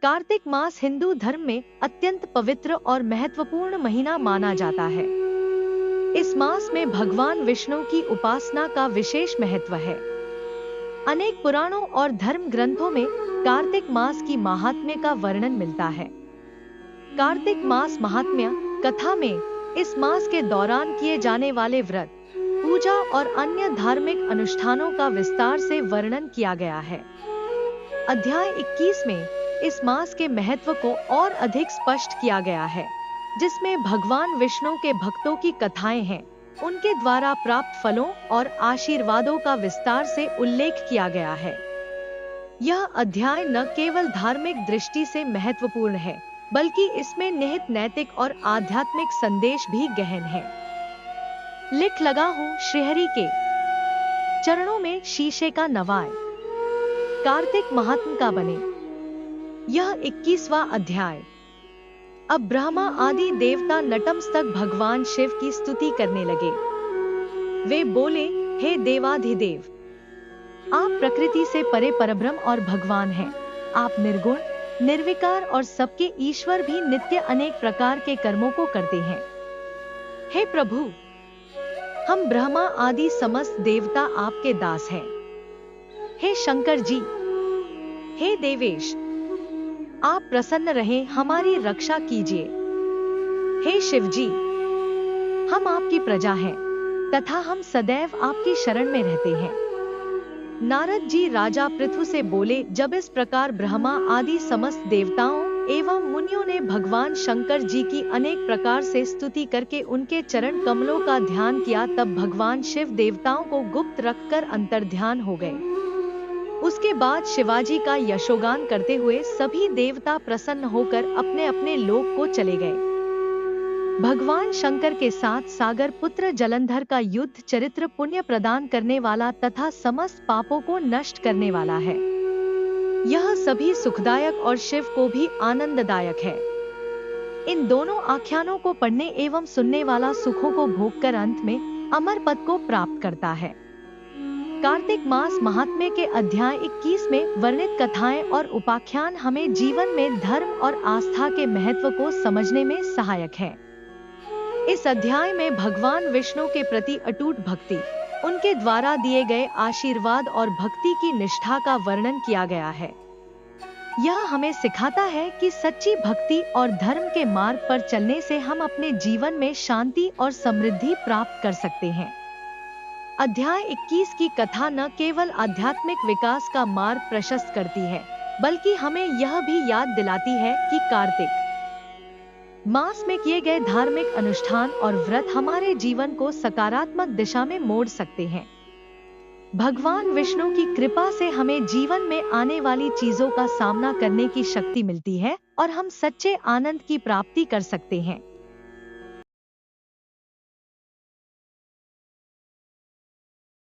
कार्तिक मास हिंदू धर्म में अत्यंत पवित्र और महत्वपूर्ण महीना माना जाता है। इस मास में भगवान विष्णु की उपासना का विशेष महत्व है। अनेक पुराणों और धर्म ग्रंथों में कार्तिक मास की महात्म्य का वर्णन मिलता है। कार्तिक मास महात्म्य कथा में इस मास के दौरान किए जाने वाले व्रत, पूजा और अन्य धार्मिक अनुष्ठानों का विस्तार से वर्णन किया गया है। अध्याय 21 में इस मास के महत्व को और अधिक स्पष्ट किया गया है, जिसमें भगवान विष्णु के भक्तों की कथाएं हैं, उनके द्वारा प्राप्त फलों और आशीर्वादों का विस्तार से उल्लेख किया गया है। यह अध्याय न केवल धार्मिक दृष्टि से महत्वपूर्ण है, बल्कि इसमें निहित नैतिक और आध्यात्मिक संदेश भी गहन है। लिख लगा हूँ श्रीहरि के चरणों में शीशे का नवाय, कार्तिक महात्म का बने। यह 21वां अध्याय। अब ब्रह्मा आदि देवता नतमस्तक भगवान शिव की स्तुति करने लगे। वे बोले, हे देवाधिदेव, आप प्रकृति से परे परब्रह्म और भगवान हैं। आप निर्गुण, निर्विकार और सबके ईश्वर भी नित्य अनेक प्रकार के कर्मों को करते हैं। हे प्रभु, हम ब्रह्मा आदि समस्त देवता आपके दास हैं। हे शंकर जी, हे देवेश, आप प्रसन्न रहें, हमारी रक्षा कीजिए। हे शिव जी, हम आपकी प्रजा हैं तथा हम सदैव आपकी शरण में रहते हैं। नारद जी राजा पृथु से बोले, जब इस प्रकार ब्रह्मा आदि समस्त देवताओं एवं मुनियों ने भगवान शंकर जी की अनेक प्रकार से स्तुति करके उनके चरण कमलों का ध्यान किया, तब भगवान शिव देवताओं को गुप्त रखकर अंतर्ध्यान हो गए। उसके बाद शिवाजी का यशोगान करते हुए सभी देवता प्रसन्न होकर अपने अपने लोक को चले गए। भगवान शंकर के साथ सागर पुत्र जलंधर का युद्ध चरित्र पुण्य प्रदान करने वाला तथा समस्त पापों को नष्ट करने वाला है। यह सभी सुखदायक और शिव को भी आनंददायक है। इन दोनों आख्यानों को पढ़ने एवं सुनने वाला सुखों को भोगकर अंत में अमर पद को प्राप्त करता है। कार्तिक मास महात्म्य के अध्याय 21 में वर्णित कथाएं और उपाख्यान हमें जीवन में धर्म और आस्था के महत्व को समझने में सहायक है। इस अध्याय में भगवान विष्णु के प्रति अटूट भक्ति, उनके द्वारा दिए गए आशीर्वाद और भक्ति की निष्ठा का वर्णन किया गया है। यह हमें सिखाता है कि सच्ची भक्ति और धर्म के मार्ग पर चलने से हम अपने जीवन में शांति और समृद्धि प्राप्त कर सकते हैं। अध्याय 21 की कथा न केवल आध्यात्मिक विकास का मार्ग प्रशस्त करती है, बल्कि हमें यह भी याद दिलाती है कि कार्तिक मास में किए गए धार्मिक अनुष्ठान और व्रत हमारे जीवन को सकारात्मक दिशा में मोड़ सकते हैं। भगवान विष्णु की कृपा से हमें जीवन में आने वाली चीजों का सामना करने की शक्ति मिलती है और हम सच्चे आनंद की प्राप्ति कर सकते हैं।